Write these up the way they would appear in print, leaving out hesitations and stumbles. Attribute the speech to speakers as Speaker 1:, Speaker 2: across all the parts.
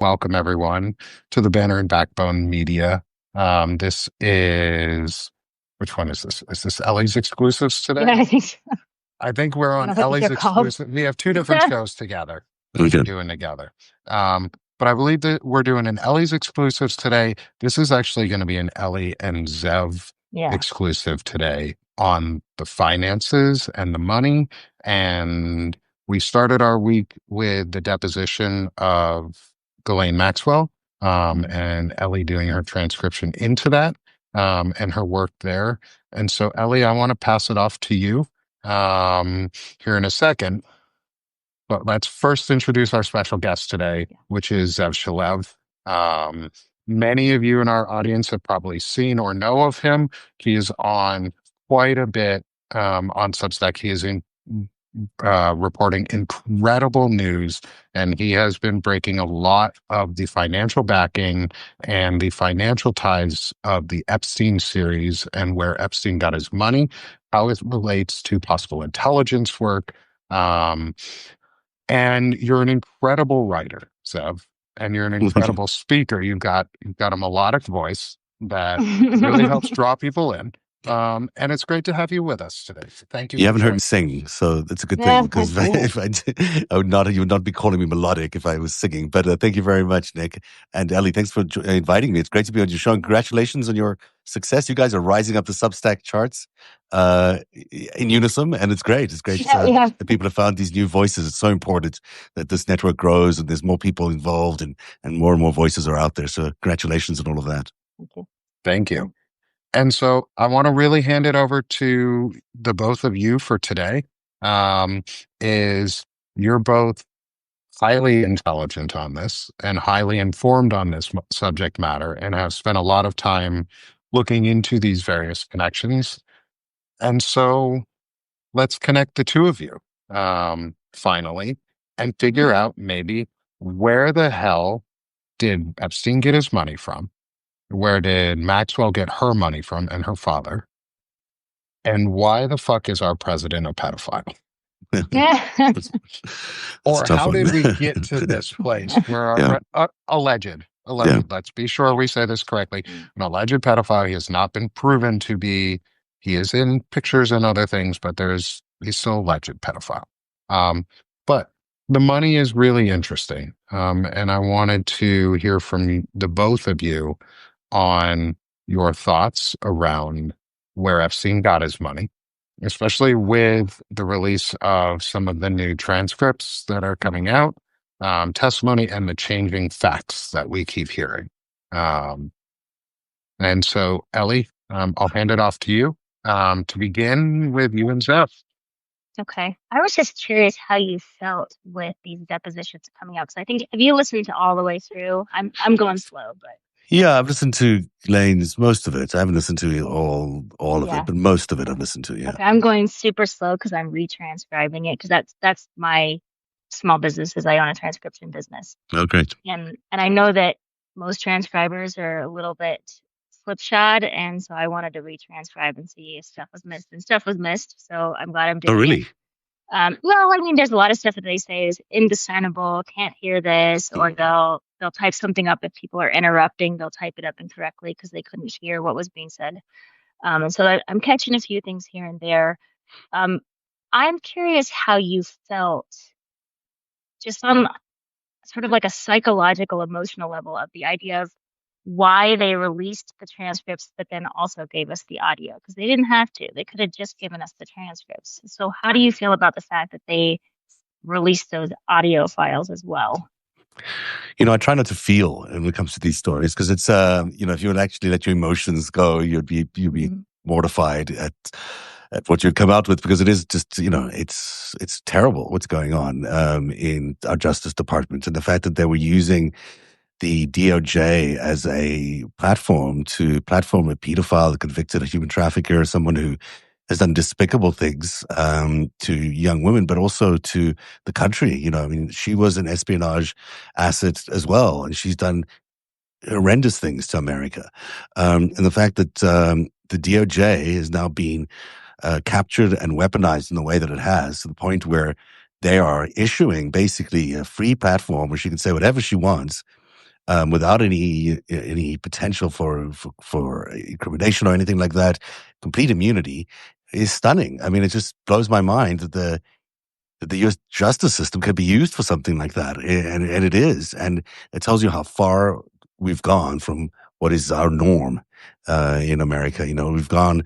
Speaker 1: welcome everyone to the Banner and Backbone Media. This is, which one is this? Is this Ellie's exclusives today?
Speaker 2: Yeah, I think so.
Speaker 1: I think we're
Speaker 2: I
Speaker 1: on
Speaker 2: don't know what
Speaker 1: Ellie's
Speaker 2: they're called.
Speaker 1: exclusive. We have two different shows together that we're doing together. But I believe that we're doing an Ellie's exclusives today. This is actually going to be an Ellie and Zev
Speaker 2: Yeah.
Speaker 1: exclusive today on the finances and the money. And we started our week with the deposition of Ghislaine Maxwell, and Ellie doing her transcription into that, and her work there. And so, Ellie, I want to pass it off to you here in a second. But let's first introduce our special guest today, which is Zev Shalev. Many of you in our audience have probably seen or know of him. He is on quite a bit on Substack. He is reporting incredible news, and he has been breaking a lot of the financial backing and the financial ties of the Epstein series and where Epstein got his money, how it relates to possible intelligence work. And you're an incredible writer, Zev, and you're an incredible speaker. You've got a melodic voice that really helps draw people in. And it's great to have you with us today. So thank you.
Speaker 3: You haven't heard me sing, so that's a good thing, because if I did, you would not be calling me melodic if I was singing. But thank you very much, Nick. And Ellie, thanks for inviting me. It's great to be on your show. And congratulations on your success. You guys are rising up the Substack charts in unison, and it's great. It's great that people have found these new voices. It's so important that this network grows and there's more people involved, and more voices are out there. So congratulations on all of that.
Speaker 1: Thank you. And so I want to really hand it over to the both of you for today. Is you're both highly intelligent on this and highly informed on this subject matter and have spent a lot of time looking into these various connections. And so let's connect the two of you finally and figure out maybe where the hell did Epstein get his money from? Where did Maxwell get her money from and her father? And why the fuck is our president a pedophile? Or how did we get to this place where alleged, let's be sure we say this correctly, an alleged pedophile, he has not been proven to be, he is in pictures and other things, but he's still alleged pedophile. But the money is really interesting. And I wanted to hear from the both of you on your thoughts around where Epstein got his money, especially with the release of some of the new transcripts that are coming out, testimony, and the changing facts that we keep hearing. And so, Ellie, I'll hand it off to you to begin with you and Zev.
Speaker 2: Okay. I was just curious how you felt with these depositions coming out, because I think, have you listened to all the way through? I'm going slow, but.
Speaker 3: Yeah, I've listened to Glenn's most of it. I haven't listened to all of it, but most of it I've listened to. Yeah,
Speaker 2: okay, I'm going super slow because I'm retranscribing it, because that's my small business. Is I own a transcription business.
Speaker 3: Oh, great.
Speaker 2: And I know that most transcribers are a little bit slipshod, and so I wanted to retranscribe and see if stuff was missed, and stuff was missed. So I'm glad I'm doing.
Speaker 3: Oh, really?
Speaker 2: It. Well, I mean, there's a lot of stuff that they say is indiscernible, can't hear this, or they'll type something up if people are interrupting. They'll type it up incorrectly because they couldn't hear what was being said. And so I'm catching a few things here and there. I'm curious how you felt just on sort of like a psychological, emotional level of the idea of why they released the transcripts, but then also gave us the audio, because they didn't have to. They could have just given us the transcripts. So how do you feel about the fact that they released those audio files as well?
Speaker 3: I try not to feel when it comes to these stories, because it's, if you would actually let your emotions go, you'd be mortified at what you'd come out with, because it is just, it's terrible what's going on in our Justice Department, and the fact that they were using the DOJ as a platform to platform a pedophile, a convicted human trafficker, someone who has done despicable things to young women, but also to the country. She was an espionage asset as well, and she's done horrendous things to America. And the fact that the DOJ is now being captured and weaponized in the way that it has, to the point where they are issuing basically a free platform where she can say whatever she wants, without any potential for incrimination or anything like that, complete immunity, is stunning. I mean, it just blows my mind that the U.S. justice system could be used for something like that, and it is, and it tells you how far we've gone from what is our norm in America. We've gone.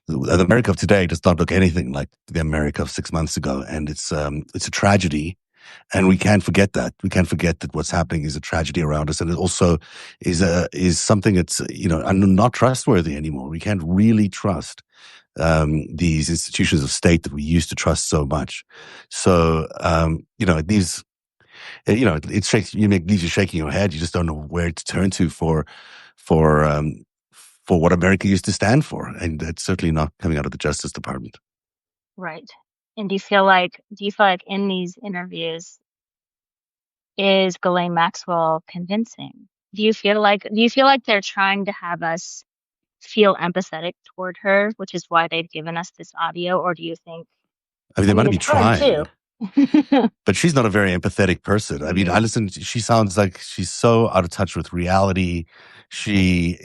Speaker 3: The America of today does not look anything like the America of 6 months ago, and it's a tragedy. And we can't forget that. We can't forget that what's happening is a tragedy around us, and it also is something that's not trustworthy anymore. We can't really trust these institutions of state that we used to trust so much. So these it shakes leaves you shaking your head. You just don't know where to turn to for what America used to stand for, and that's certainly not coming out of the Justice Department.
Speaker 2: Right. And do you feel like in these interviews is Ghislaine Maxwell convincing? Do you feel like they're trying to have us feel empathetic toward her, which is why they've given us this audio, or do you think
Speaker 3: they might be
Speaker 2: it's hard
Speaker 3: trying
Speaker 2: too?
Speaker 3: but she's not a very empathetic person. I mean, I listen, she sounds like she's so out of touch with reality. She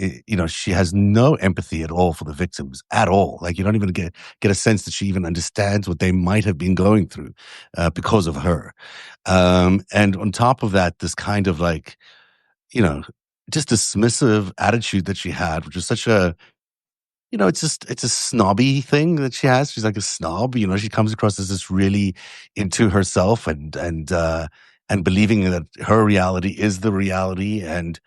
Speaker 3: has no empathy at all for the victims at all. Like, you don't even get a sense that she even understands what they might have been going through because of her. And on top of that, this kind of like, just dismissive attitude that she had, which was such a, it's a snobby thing that she has. She's like a snob. She comes across as this really into herself and believing that her reality is the reality, and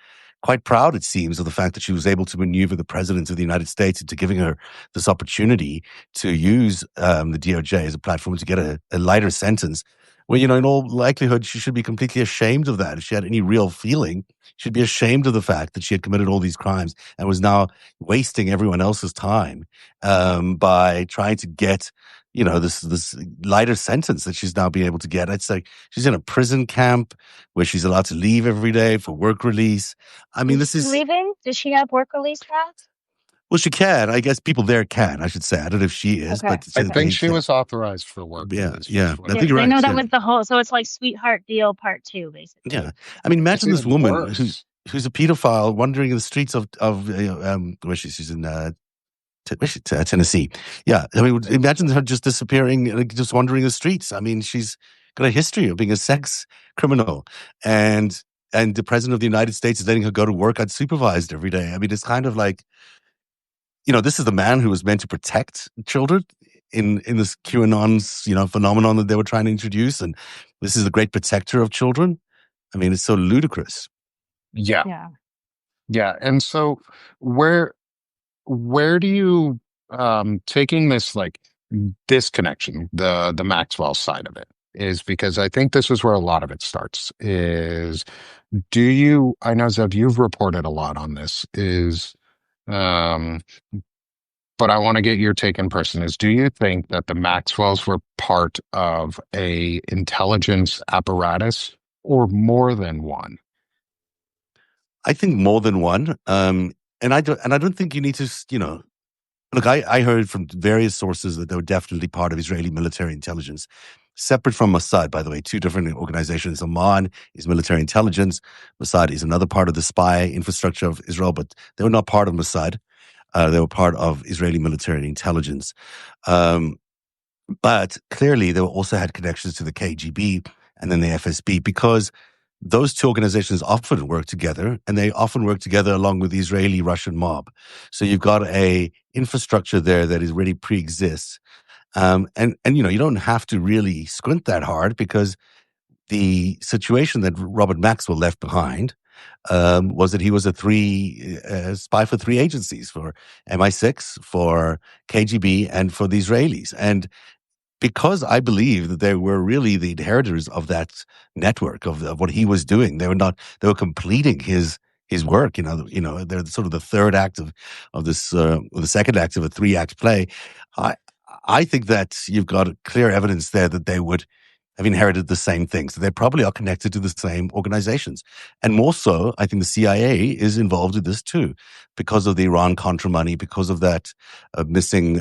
Speaker 3: quite proud, it seems, of the fact that she was able to maneuver the president of the United States into giving her this opportunity to use the DOJ as a platform to get a lighter sentence. Well, in all likelihood, she should be completely ashamed of that. If she had any real feeling, she'd be ashamed of the fact that she had committed all these crimes and was now wasting everyone else's time by trying to get, this lighter sentence that she's now being able to get. It's like she's in a prison camp where she's allowed to leave every day for work release. I mean,
Speaker 2: Is she leaving? Does she have work release now?
Speaker 3: Well, she can. I guess people there can, I should say. I don't know if she is,
Speaker 2: okay.
Speaker 3: but
Speaker 1: I think she was authorized for work.
Speaker 3: Yeah. I think
Speaker 2: you're right. I know that
Speaker 3: yeah.
Speaker 2: was the whole, so it's like Sweetheart Deal Part 2, basically.
Speaker 3: Yeah. I mean, imagine this woman who's a pedophile wandering in the streets of where she's in Tennessee. Yeah. I mean, imagine her just disappearing, just wandering the streets. I mean, she's got a history of being a sex criminal, and the president of the United States is letting her go to work unsupervised every day. I mean, it's kind of like, this is the man who was meant to protect children in this QAnon's, phenomenon that they were trying to introduce. And this is the great protector of children. I mean, it's so ludicrous.
Speaker 1: Yeah. And so where do you, taking this like disconnection, the Maxwell side of it, is because I think this is where a lot of it starts is, I know, Zev, you've reported a lot on this, but I want to get your take in person, is do you think that the Maxwells were part of a intelligence apparatus or more than one?
Speaker 3: I think more than one. And I don't think you need to, look, I heard from various sources that they were definitely part of Israeli military intelligence, separate from Mossad, by the way, two different organizations. Amman is military intelligence. Mossad is another part of the spy infrastructure of Israel, but they were not part of Mossad. They were part of Israeli military intelligence. But clearly, they also had connections to the KGB and then the FSB, because those two organizations often work together, and they often work together along with the Israeli-Russian mob. So you've got a infrastructure there that is really pre-exists. And you don't have to really squint that hard, because the situation that Robert Maxwell left behind was that he was a spy for three agencies, for MI6, for KGB, and for the Israelis. And because I believe that they were really the inheritors of that network of what he was doing, they were completing his work. They're sort of the third act of this, the second act of a 3-act play. I think that you've got clear evidence there that they would have inherited the same things. So they probably are connected to the same organizations. And more so, I think the CIA is involved in this too, because of the Iran-Contra money, because of that missing,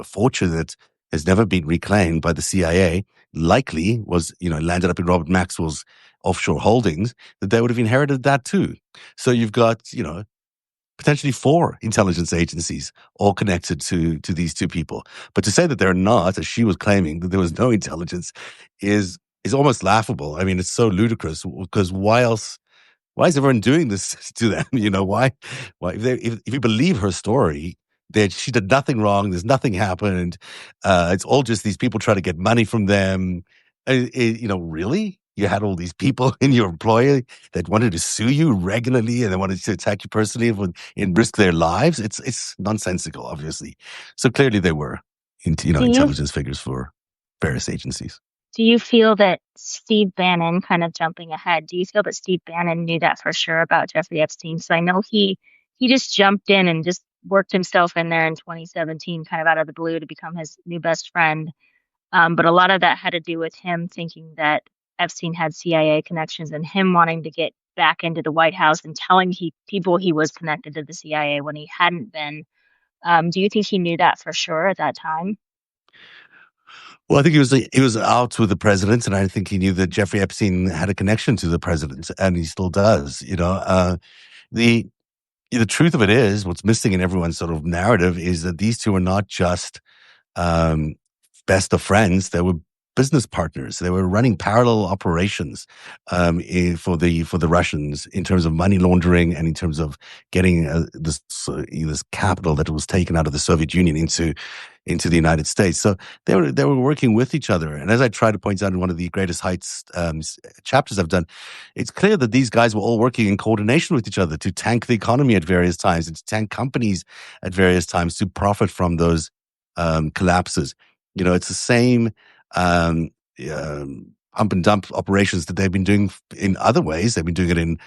Speaker 3: fortune that has never been reclaimed by the CIA, likely was, landed up in Robert Maxwell's offshore holdings, that they would have inherited that too. So you've got, potentially 4 intelligence agencies all connected to these 2 people. But to say that they're not, as she was claiming, that there was no intelligence is almost laughable. I mean, it's so ludicrous, because why is everyone doing this to them? Why if you believe her story, that she did nothing wrong, there's nothing happened, it's all just these people trying to get money from them. Really? You had all these people in your employer that wanted to sue you regularly, and they wanted to attack you personally and risk their lives? It's nonsensical, obviously. So clearly they were,
Speaker 2: Do you
Speaker 3: intelligence figures for various agencies.
Speaker 2: do you feel that Steve Bannon, kind of jumping ahead, do you feel that Steve Bannon knew that for sure about Jeffrey Epstein? So I know he just jumped in and just worked himself in there in 2017, kind of out of the blue, to become his new best friend. But a lot of that had to do with him thinking that Epstein had CIA connections and him wanting to get back into the White House and telling people he was connected to the CIA when he hadn't been. Do you think he knew that for sure at that time?
Speaker 3: Well, I think he was out with the president, and I think he knew that Jeffrey Epstein had a connection to the president, and he still does. The the truth of it is, what's missing in everyone's sort of narrative is that these 2 are not just um, best of friends. They were business partners. They were running parallel operations for the Russians, in terms of money laundering and in terms of getting this capital that was taken out of the Soviet Union into the United States. So they were working with each other. And as I try to point out in one of the Greatest Heights chapters I've done, it's clear that these guys were all working in coordination with each other to tank the economy at various times, and to tank companies at various times, to profit from those collapses. It's the same pump and dump operations that they've been doing in other ways. They've been doing it in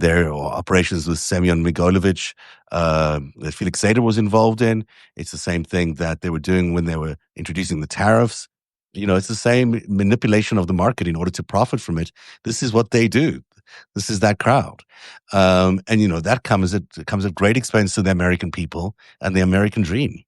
Speaker 3: their operations with Semyon Migolovich, that Felix Sater was involved in. It's the same thing that they were doing when they were introducing the tariffs. It's the same manipulation of the market in order to profit from it. This is what they do. This is that crowd. And, that comes at great expense to the American people and the American dream.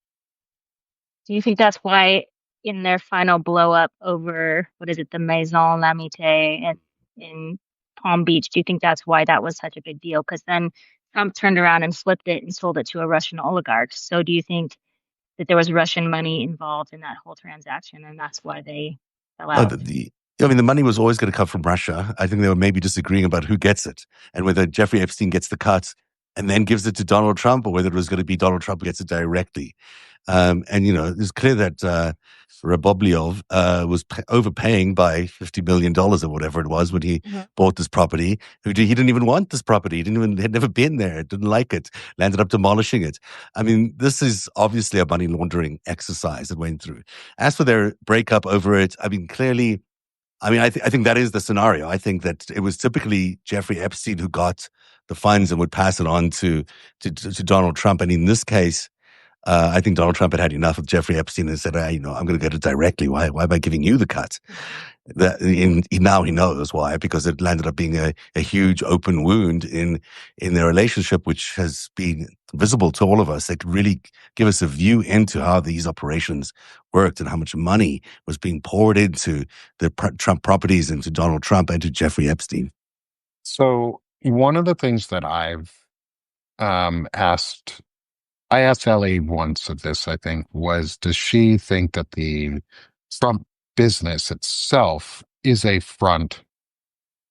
Speaker 2: Do you think that's why in their final blow up over, what is it, the Maison Lamité and in Palm Beach, do you think that's why that was such a big deal? Because then Trump turned around and flipped it and sold it to a Russian oligarch. So do you think that there was Russian money involved in that whole transaction, and that's why they fell
Speaker 3: Oh,
Speaker 2: out?
Speaker 3: the money was always going to come from Russia. I think they were maybe disagreeing about who gets it, and whether Jeffrey Epstein gets the cut and then gives it to Donald Trump, or whether it was going to be Donald Trump who gets it directly. And it's clear that Rabobliov was overpaying by $50 million or whatever it was when he bought this property. He didn't even want this property. Had never been there. Didn't like it. Landed up demolishing it. I mean, this is obviously a money laundering exercise that went through. As for their breakup over it, I mean, clearly, I think that is the scenario. I think that it was typically Jeffrey Epstein who got the funds and would pass it on to Donald Trump. And in this case, I think Donald Trump had enough of Jeffrey Epstein and said, I'm going to get it directly. Why am I giving you the cut? Now he knows why, because it landed up being a huge open wound in their relationship, which has been visible to all of us. They could really give us a view into how these operations worked and how much money was being poured into the Trump properties, into Donald Trump and to Jeffrey Epstein.
Speaker 1: So one of the things that I asked Ellie once of this, I think, was, does she think that the Trump business itself is a front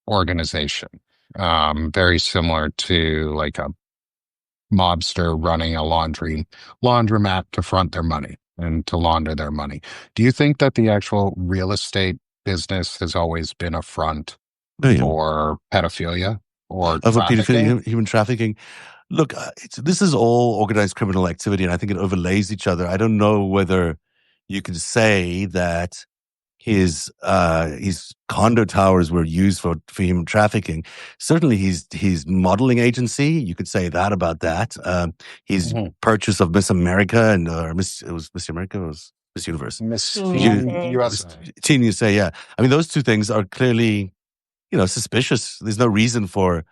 Speaker 1: organization? Very similar to like a mobster running a laundromat to front their money and to launder their money. Do you think that the actual real estate business has always been a front for pedophilia or trafficking?
Speaker 3: Human trafficking? Look, this is all organized criminal activity, and I think it overlays each other. I don't know whether you could say that his condo towers were used for human trafficking. Certainly, his modeling agency, you could say that about that. His purchase of Miss America and Miss America, or was Miss Universe,
Speaker 1: Miss
Speaker 2: USA.
Speaker 3: Teen USA. Yeah, I mean, those two things are clearly, suspicious. There's no reason for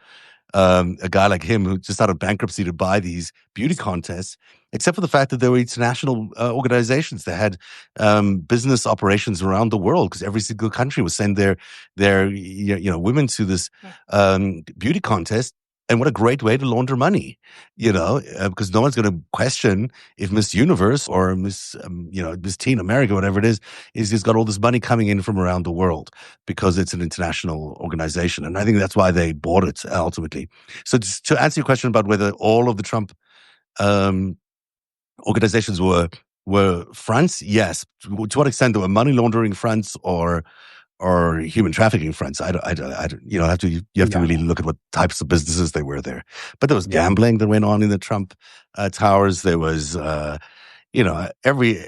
Speaker 3: a guy like him, who just out of bankruptcy, to buy these beauty contests. except for the fact that there were international organizations that had business operations around the world, because every single country was sending their women to this beauty contest. And what a great way to launder money, because no one's going to question if Miss Universe or Miss Teen America, whatever it is got all this money coming in from around the world because it's an international organization. And I think that's why they bought it ultimately. So to answer your question about whether all of the Trump organizations were fronts, yes. To what extent they were money laundering fronts or human trafficking fronts, I don't, you have to really look at what types of businesses they were there. But there was gambling that went on in the Trump towers. There was every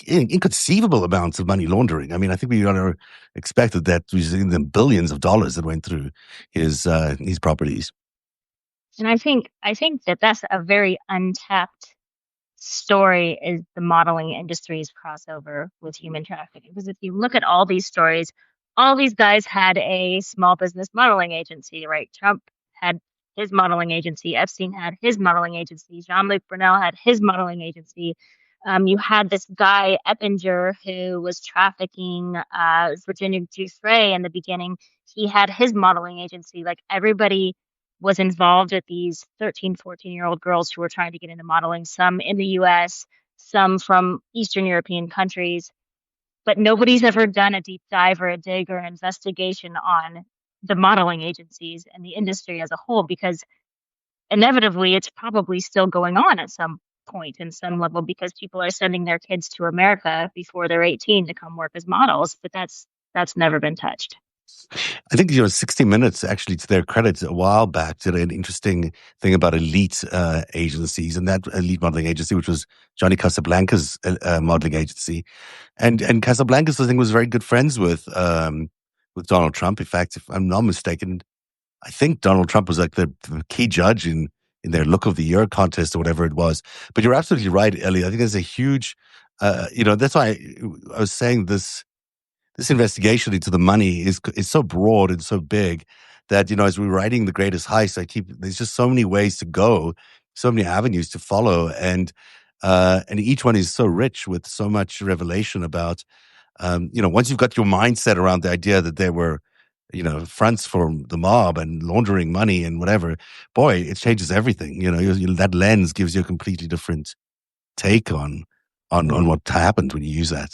Speaker 3: inconceivable amounts of money laundering. I mean, I think we ought expected that was in the billions of dollars that went through his properties.
Speaker 2: And I think that that's a very untapped story, is the modeling industry's crossover with human trafficking. Because if you look at all these stories, all these guys had a small business modeling agency, right? Trump had his modeling agency. Epstein had his modeling agency. Jean-Luc Brunel had his modeling agency. You had this guy, Eppinger, who was trafficking Virginia Giuffre in the beginning. He had his modeling agency. Like, everybody was involved with these 13, 14-year-old girls who were trying to get into modeling, some in the US, some from Eastern European countries. But nobody's ever done a deep dive or a dig or an investigation on the modeling agencies and the industry as a whole, because inevitably it's probably still going on at some point in some level, because people are sending their kids to America before they're 18 to come work as models. But that's never been touched.
Speaker 3: I think 60 Minutes, actually, to their credit, a while back did an interesting thing about elite agencies, and that elite modeling agency, which was Johnny Casablanca's modeling agency, and Casablanca's, I think, was very good friends with Donald Trump. In fact, if I'm not mistaken, I think Donald Trump was like the key judge in their Look of the Year contest or whatever it was. But you're absolutely right, Ellie. I think there's a huge, that's why I was saying this investigation into the money is so broad and so big that, as we're writing The Greatest Heist, there's just so many ways to go, so many avenues to follow. And each one is so rich with so much revelation about, once you've got your mindset around the idea that there were, fronts for the mob and laundering money and whatever, boy, it changes everything. That lens gives you a completely different take on what happened when you use that.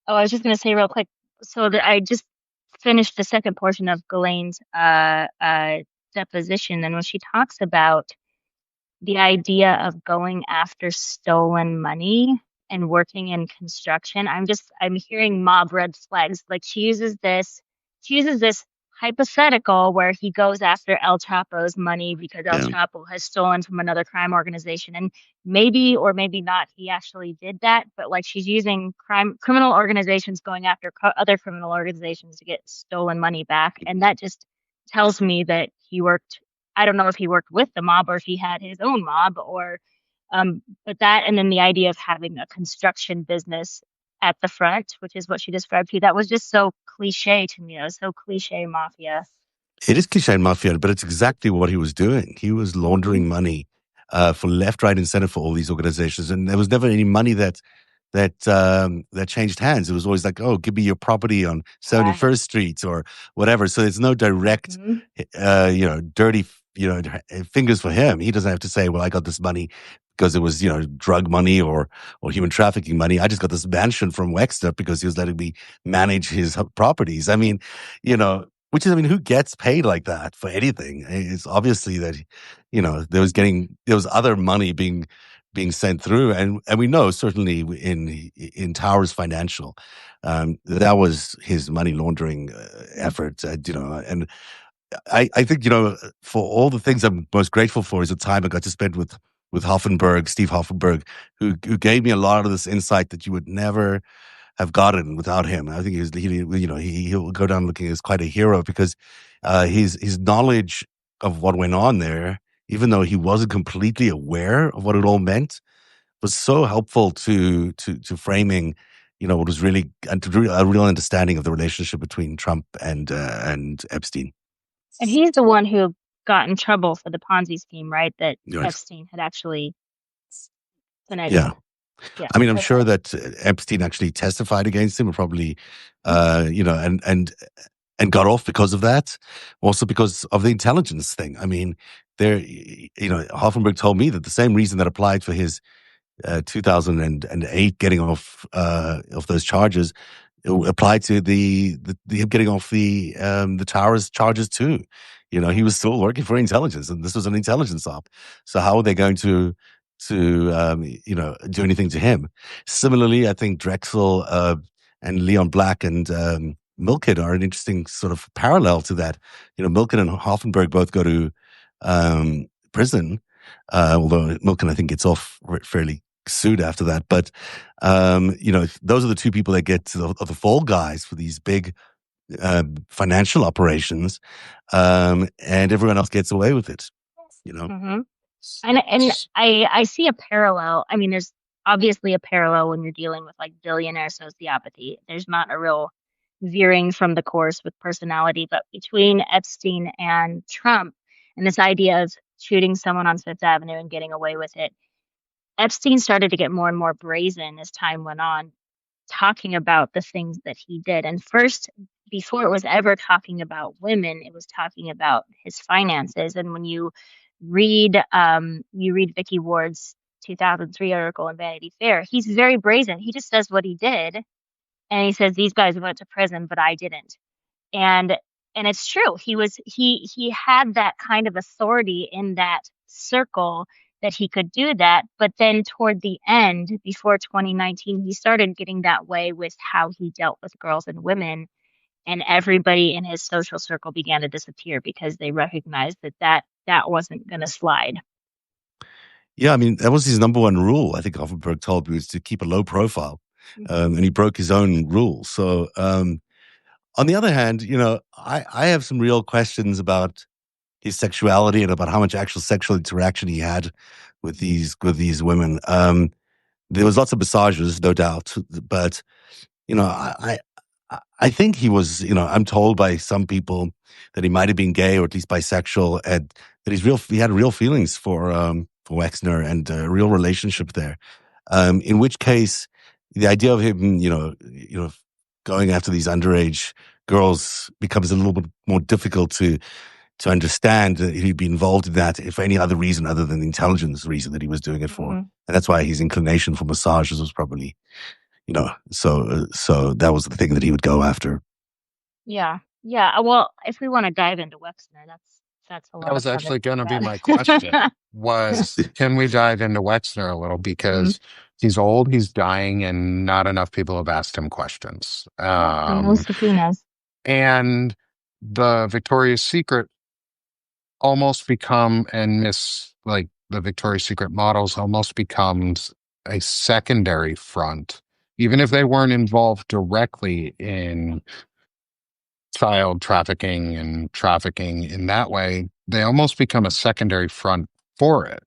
Speaker 2: I was just going to say real quick, so that I just finished the second portion of Ghislaine's deposition, and when she talks about the idea of going after stolen money and working in construction, I'm hearing mob red flags. Like, she uses this hypothetical where he goes after El Chapo's money because El Chapo has stolen from another crime organization, and maybe or maybe not he actually did that, but like, she's using criminal organizations going after other criminal organizations to get stolen money back, and that just tells me that he worked. I don't know if he worked with the mob or if he had his own mob, or but that, and then the idea of having a construction business at the front, which is what she described to you, that was just so cliche to me. It was so cliche mafia.
Speaker 3: It is cliche mafia, but it's exactly what he was doing. He was laundering money for left, right, and center for all these organizations, and there was never any money that changed hands. It was always like, oh, give me your property on 71st Street or whatever. So there's no direct, dirty, fingers for him. He doesn't have to say, well, I got this money because it was, drug money or human trafficking money. I just got this mansion from Wexner because he was letting me manage his properties. I mean, who gets paid like that for anything? It's obviously that, there was other money being sent through. And we know certainly in Towers Financial, that was his money laundering effort, and I think, for all the things I'm most grateful for is the time I got to spend with Steve Hoffenberg, who gave me a lot of this insight that you would never have gotten without him. I think he'll go down looking as quite a hero because his knowledge of what went on there, even though he wasn't completely aware of what it all meant, was so helpful to framing, what was really, and to a real understanding of the relationship between Trump and Epstein.
Speaker 2: And he's the one who got in trouble for the Ponzi scheme, right? That
Speaker 3: Right.
Speaker 2: Epstein had actually connected.
Speaker 3: Yeah.
Speaker 2: Yeah.
Speaker 3: I mean, I'm sure
Speaker 2: Okay.
Speaker 3: that Epstein actually testified against him, and probably, and got off because of that. Also because of the intelligence thing. I mean, Hoffenberg told me that the same reason that applied for his 2008 getting off of those charges applied to the him getting off the towers charges too. He was still working for intelligence, and this was an intelligence op. So how are they going to do anything to him? Similarly, I think Drexel and Leon Black and Milken are an interesting sort of parallel to that. Milken and Hoffenberg both go to prison, although Milken I think gets off fairly soon after that. But those are the two people that get the fall guys for these big financial operations, and everyone else gets away with it.
Speaker 2: Mm-hmm. And I see a parallel. I mean, there's obviously a parallel when you're dealing with like billionaire sociopathy. There's not a real veering from the course with personality, but between Epstein and Trump and this idea of shooting someone on Fifth Avenue and getting away with it, Epstein started to get more and more brazen as time went on, talking about the things that he did. And first, before it was ever talking about women, it was talking about his finances. And when you read Vicky Ward's 2003 article in Vanity Fair, he's very brazen. He just says what he did, and he says these guys went to prison, but I didn't. And and it's true. He had that kind of authority in that circle that he could do that. But then toward the end, before 2019, he started getting that way with how he dealt with girls and women, and everybody in his social circle began to disappear because they recognized that wasn't going to slide.
Speaker 3: Yeah, I mean, that was his number one rule. I think Hoffenberg told me was to keep a low profile, and he broke his own rules. So, on the other hand, I have some real questions about his sexuality and about how much actual sexual interaction he had with these women. There was lots of massages, no doubt, but I think he was. I'm told by some people that he might have been gay or at least bisexual, and that he had real feelings for Wexner and a real relationship there. In which case, the idea of him, going after these underage girls becomes a little bit more difficult to understand that he'd be involved in that if for any other reason other than the intelligence reason that he was doing it for.
Speaker 2: Mm-hmm.
Speaker 3: And that's why his inclination for massages was probably, so that was the thing that he would go after.
Speaker 2: Yeah, yeah. Well, if we want to dive into Wexner, that's a
Speaker 1: That
Speaker 2: lot of
Speaker 1: was
Speaker 2: fun to
Speaker 1: actually going to be
Speaker 2: talk
Speaker 1: my question
Speaker 2: about.
Speaker 1: was, can we dive into Wexner a little? Because he's old, he's dying, and not enough people have asked him questions.
Speaker 2: The most subpoenas.
Speaker 1: And the Victoria's Secret almost become, and like the Victoria's Secret models almost becomes a secondary front, even if they weren't involved directly in child trafficking and trafficking in that way, they almost become a secondary front for it.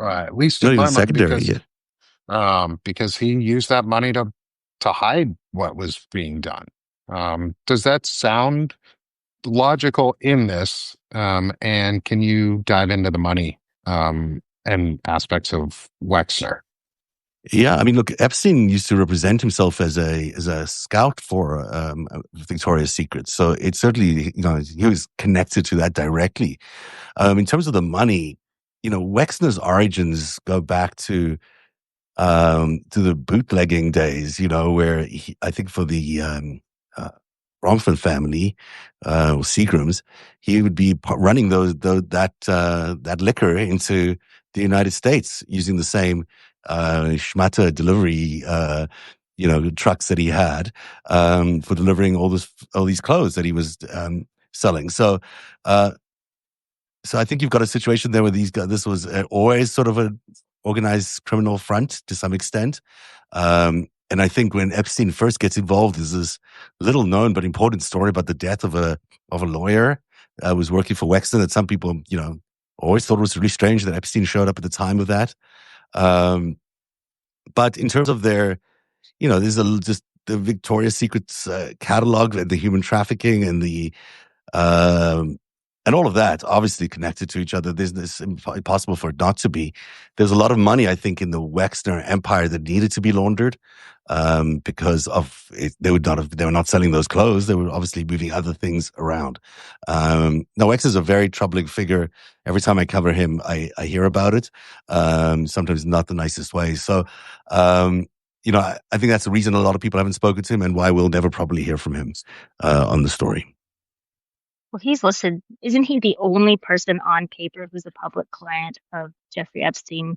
Speaker 1: At least
Speaker 3: Not
Speaker 1: in
Speaker 3: even
Speaker 1: my mind,
Speaker 3: secondary yet.
Speaker 1: because he used that money to hide what was being done. Does that sound logical in this? And can you dive into the money and aspects of Wexner?
Speaker 3: Yeah, I mean, look, Epstein used to represent himself as a scout for Victoria's Secret, so it certainly, he was connected to that directly. In terms of the money, Wexner's origins go back to the bootlegging days, where I think for the Bronfman family, or Seagrams, he would be running that liquor into the United States using the same schmatter delivery, trucks that he had for delivering all these clothes that he was selling. So I think you've got a situation there where these guys, this was always sort of an organized criminal front to some extent. And I think when Epstein first gets involved, there's this little known but important story about the death of a lawyer who was working for Wexner that some people, always thought it was really strange that Epstein showed up at the time of that. But in terms of their, there's just the Victoria's Secret's catalog, the human trafficking and the and all of that obviously connected to each other. There's this impossible for it not to be. There's a lot of money, I think, in the Wexner empire that needed to be laundered because of it. They were not selling those clothes. They were obviously moving other things around. Now, X is a very troubling figure. Every time I cover him, I hear about it. Sometimes not the nicest way. So, I think that's the reason a lot of people haven't spoken to him, and why we'll never probably hear from him on the story.
Speaker 2: Well, he's listed. Isn't he the only person on paper who's a public client of Jeffrey Epstein?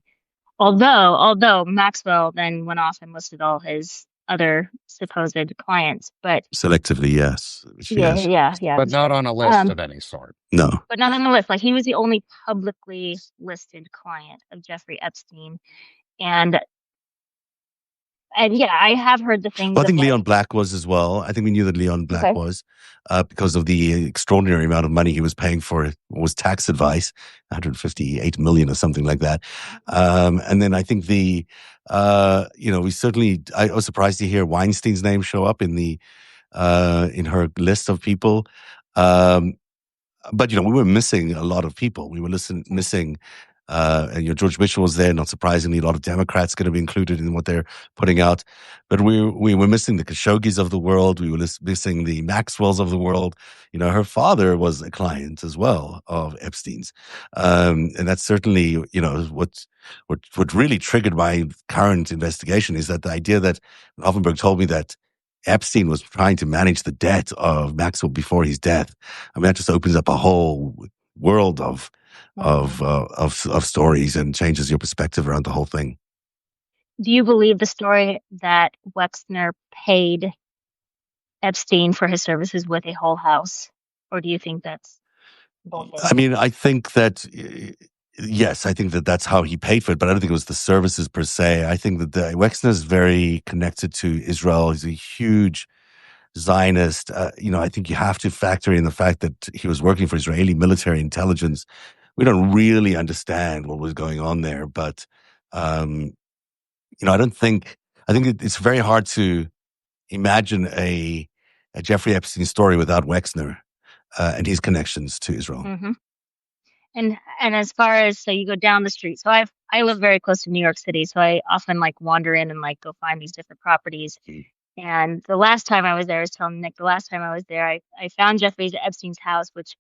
Speaker 2: Although Maxwell then went off and listed all his other supposed clients, but
Speaker 3: Selectively, yes.
Speaker 2: yeah.
Speaker 1: But not on a list of any sort.
Speaker 3: No.
Speaker 2: But not on the list. Like, he was the only publicly listed client of Jeffrey Epstein, and yeah, I have heard the things.
Speaker 3: Well, I think Leon Black was as well. I think we knew that Leon Black was because of the extraordinary amount of money he was paying for it. Was tax advice, 158 million or something like that. And then I think I was surprised to hear Weinstein's name show up in in her list of people. But we were missing a lot of people. We were missing. And George Mitchell was there. Not surprisingly, a lot of Democrats going to be included in what they're putting out. But we were missing the Khashoggis of the world. We were missing the Maxwells of the world. Her father was a client as well of Epstein's, and that's certainly what really triggered my current investigation is that the idea that Offenberg told me that Epstein was trying to manage the debt of Maxwell before his death. I mean, that just opens up a whole world of stories and changes your perspective around the whole thing.
Speaker 2: Do you believe the story that Wexner paid Epstein for his services with a whole house, or do you think that's bullshit?
Speaker 3: I mean, I think that yes, I think that that's how he paid for it, but I don't think it was the services per se. I think that Wexner is very connected to Israel. He's a huge Zionist. I think you have to factor in the fact that he was working for Israeli military intelligence. We don't really understand what was going on there, but I think it's very hard to imagine a Jeffrey Epstein story without Wexner and his connections to Israel.
Speaker 2: Mm-hmm. And as far as, so you go down the street. So I live very close to New York City, so I often wander in and go find these different properties. And the last time I was there, I was telling Nick, the last time I was there, I found Jeffrey Epstein's house, which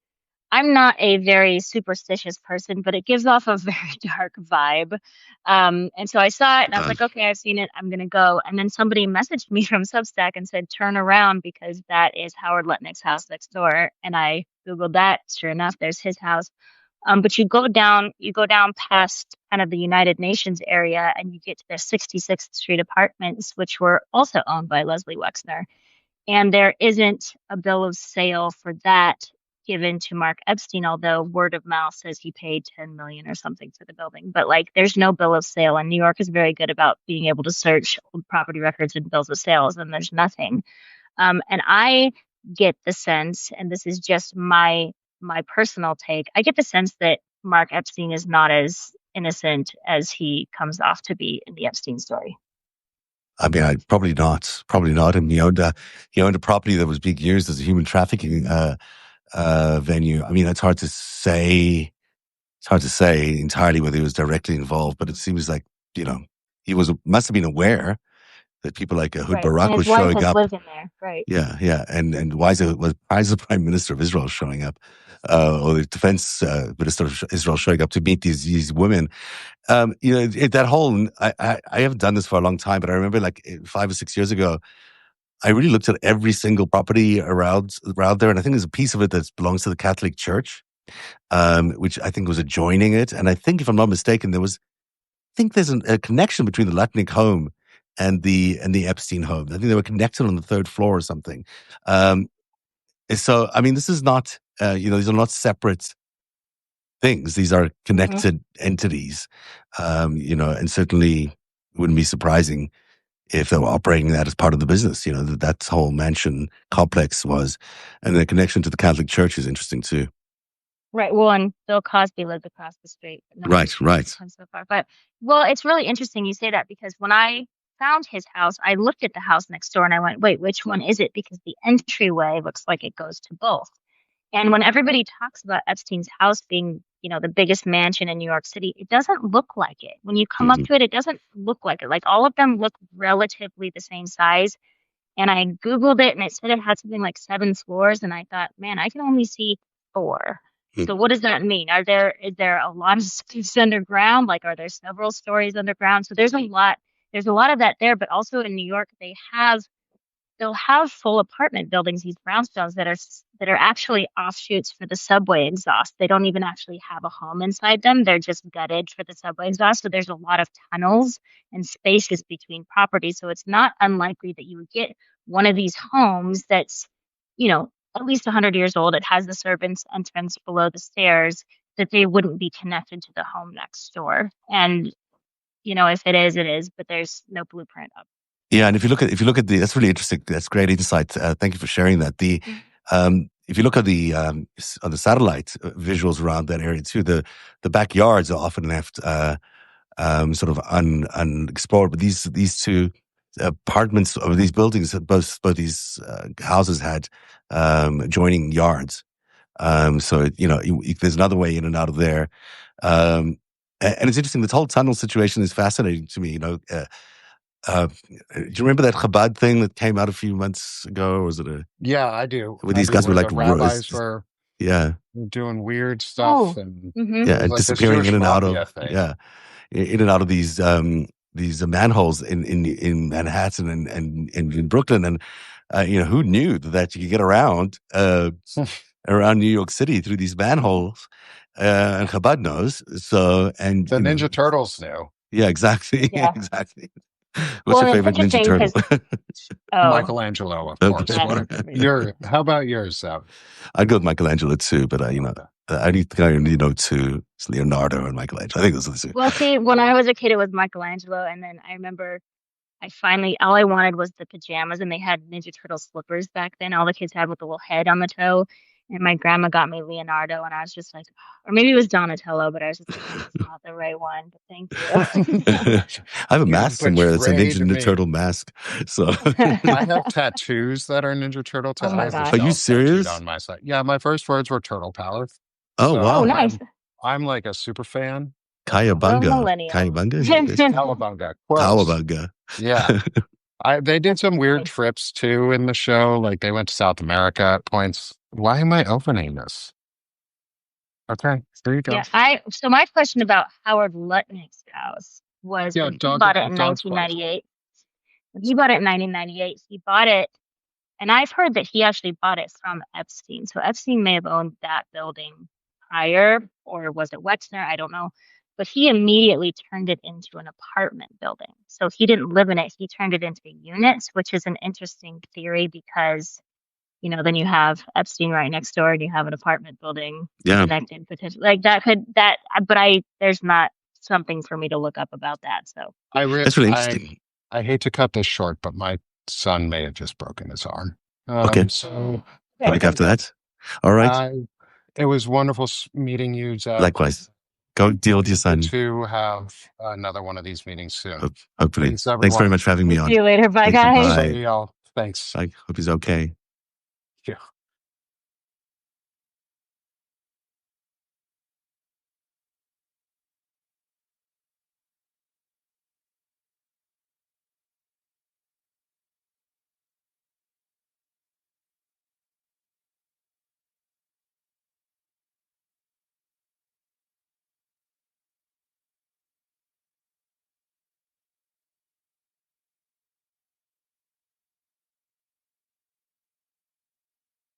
Speaker 2: I'm not a very superstitious person, but it gives off a very dark vibe. And so I saw it and I was like, okay, I've seen it. I'm going to go. And then somebody messaged me from Substack and said, turn around because that is Howard Lutnick's house next door. And I Googled that. Sure enough, there's his house. But you go down past kind of the United Nations area and you get to their 66th Street apartments, which were also owned by Leslie Wexner. And there isn't a bill of sale for that given to Mark Epstein, although word of mouth says he paid $10 million or something for the building. But there's no bill of sale. And New York is very good about being able to search old property records and bills of sales, and there's nothing. And I get the sense, and this is just my personal take, I get the sense that Mark Epstein is not as innocent as he comes off to be in the Epstein story.
Speaker 3: I mean, probably not. And he owned a property that was being used as a human trafficking venue. I mean, it's hard to say. It's hard to say entirely whether he was directly involved, but it seems like he must have been aware that people like Ehud Barak was showing up.
Speaker 2: Lived in there, right?
Speaker 3: Yeah, and why is the Prime Minister of Israel showing up, or the Defense Minister of Israel showing up to meet these women? That whole I haven't done this for a long time, but I remember 5 or 6 years ago, I really looked at every single property around there, and I think there's a piece of it that belongs to the Catholic Church, which I think was adjoining it, and I think if I'm not mistaken, there's a connection between the Lutnick home and the Epstein home. I think they were connected on the third floor or something. So, I mean, this is not, these are not separate things. These are connected entities, and certainly it wouldn't be surprising if they were operating that as part of the business. That whole mansion complex was, and the connection to the Catholic Church is interesting too.
Speaker 2: Right. Well, and Bill Cosby lived across the street.
Speaker 3: Right.
Speaker 2: So far. But, it's really interesting you say that, because when I found his house, I looked at the house next door and I went, wait, which one is it? Because the entryway looks like it goes to both. And when everybody talks about Epstein's house being, the biggest mansion in New York City, it doesn't look like it. When you come up
Speaker 3: Mhm.
Speaker 2: to it, it doesn't look like it. Like all of them look relatively the same size. And I Googled it and it said it had something like 7 floors. And I thought, man, I can only see 4. So what does that mean? Is there a lot of space underground? Like, are there several stories underground? So there's a lot of that there, but also in New York, they'll have full apartment buildings, these brownstones that are actually offshoots for the subway exhaust. They don't even actually have a home inside them. They're just gutted for the subway exhaust. So there's a lot of tunnels and spaces between properties. So it's not unlikely that you would get one of these homes that's, at least 100 years old. It has the servants' entrance below the stairs, that they wouldn't be connected to the home next door. And, if it is, it is, but there's no blueprint of.
Speaker 3: Yeah, and if you look at that's really interesting. That's great insight. Thank you for sharing that. If you look at on the satellite visuals around that area too, the backyards are often left sort of unexplored. But these two apartments or these buildings, both these houses had adjoining yards. So there's another way in and out of there. And it's interesting. This whole tunnel situation is fascinating to me. Do you remember that Chabad thing that came out a few months ago? Or was it
Speaker 1: Yeah, I do.
Speaker 3: where these guys were
Speaker 1: Where
Speaker 3: like
Speaker 1: the rabbis were
Speaker 3: yeah,
Speaker 1: doing weird stuff,
Speaker 2: Oh,
Speaker 1: and
Speaker 2: mm-hmm.
Speaker 3: yeah,
Speaker 1: it was
Speaker 3: and
Speaker 1: like this
Speaker 3: disappearing
Speaker 1: Jewish
Speaker 3: in and out
Speaker 1: mafia
Speaker 3: of
Speaker 1: thing.
Speaker 3: in and out of these manholes in Manhattan and in Brooklyn, and who knew that you could get around around New York City through these manholes, and Chabad knows. So and
Speaker 1: The Ninja Turtles knew.
Speaker 3: yeah, exactly,
Speaker 2: Yeah.
Speaker 3: exactly. What's
Speaker 2: Well,
Speaker 3: your
Speaker 2: and it's
Speaker 3: favorite Ninja
Speaker 2: interesting
Speaker 3: Turtle?
Speaker 2: because
Speaker 1: Michelangelo, of course.
Speaker 2: Yes.
Speaker 1: How about yours, Zev?
Speaker 3: I'd go with Michelangelo too, but I think I only know two. It's Leonardo and Michelangelo. I think those are the two.
Speaker 2: Well, see, when I was a kid, it was Michelangelo, and then I remember all I wanted was the pajamas, and they had Ninja Turtle slippers back then. All the kids had with the little head on the toe, and my grandma got me Leonardo, and I was just like, or maybe it was Donatello, but I was just like, this is not the right one. But thank you.
Speaker 3: I have a
Speaker 1: You
Speaker 3: mask somewhere that's a
Speaker 1: betrayed
Speaker 3: Ninja
Speaker 1: me.
Speaker 3: Turtle mask. So
Speaker 1: I have tattoos that are Ninja Turtle
Speaker 2: Oh my
Speaker 1: tattoos.
Speaker 2: gosh.
Speaker 3: Are you serious?
Speaker 1: On my side. Yeah, my first words were turtle power.
Speaker 3: Oh
Speaker 1: So
Speaker 3: wow.
Speaker 2: Oh, nice.
Speaker 1: I'm like a super fan.
Speaker 3: Kayabunga.
Speaker 2: Millennial.
Speaker 1: Cowabunga. Close.
Speaker 3: Kawabunga.
Speaker 1: Yeah. They did some weird trips too in the show. Like they went to South America at points. Why am I opening this? Okay, there you go.
Speaker 2: Yeah, so my question about Howard Lutnick's house was when he bought it in
Speaker 1: Dog's
Speaker 2: 1998. When he bought it in 1998, he bought it, and I've heard that he actually bought it from Epstein. So Epstein may have owned that building prior, or was it Wexner? I don't know. But he immediately turned it into an apartment building. So he didn't live in it. He turned it into units, which is an interesting theory because, then you have Epstein right next door and you have an apartment building connected potentially. Like there's not something for me to look up about that. So
Speaker 3: that's really interesting.
Speaker 1: I hate to cut this short, but my son may have just broken his arm.
Speaker 3: Okay.
Speaker 1: So
Speaker 3: like after that. All right.
Speaker 1: It was wonderful meeting you, Zev.
Speaker 3: Likewise. Go deal with your son.
Speaker 1: To have another one of these meetings soon.
Speaker 3: Hopefully. Thanks very much for having me on.
Speaker 2: See you later. Bye, guys.
Speaker 3: Bye.
Speaker 1: Thanks.
Speaker 3: I hope he's okay.
Speaker 1: Yeah.